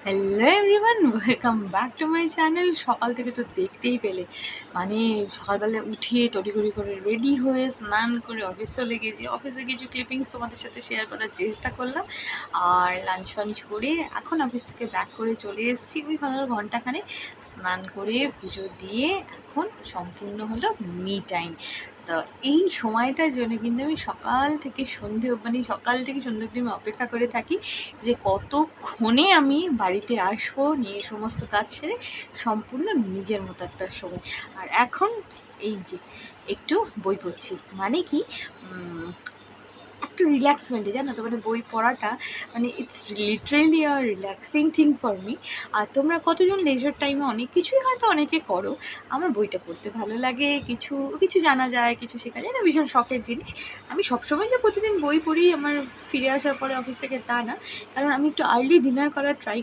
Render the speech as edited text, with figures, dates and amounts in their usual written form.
Hello everyone, welcome back to my channel. সকাল থেকে তো দেখতেই পেলে, মানে সকালবেলা উঠিয়ে তড়িঘড়ি করে রেডি হয়ে স্নান করে অফিস চলে গেছি। অফিসে কিছু ক্লিপিংস তোমাদের সাথে শেয়ার করার চেষ্টা করলাম, আর লাঞ্চ ফাঞ্চ করে এখন অফিস থেকে ব্যাক করে চলে এসেছি। ওই ঘন্টাখানে স্নান করে পুজো দিয়ে এখন সম্পূর্ণ হলো মি টাইম। তো এই সময়টার জন্য কিন্তু আমি সকাল থেকে সন্ধে অবধি আমি অপেক্ষা করে থাকি যে কতক্ষণে আমি বাড়িতে আসবো, নিয়ে সমস্ত কাজ সেরে সম্পূর্ণ নিজের মতো একটা সময়। আর এখন এই যে একটু বই পড়ছি, মানে কি একটু রিল্যাক্সমেন্টে, জানো তো, মানে বই পড়াটা মানে it's literally a relaxing thing for me. আর তোমরা কতজন লেজার টাইমে অনেক কিছুই হয়তো অনেকে করো, আমার বইটা পড়তে ভালো লাগে, কিছু কিছু জানা যায়, কিছু শেখা যায়, না ভীষণ শখের জিনিস। আমি সবসময় যে প্রতিদিন বই পড়ি আমার ফিরে আসার পরে অফিস থেকে, তা না, কারণ আমি একটু আর্লি ডিনার করার ট্রাই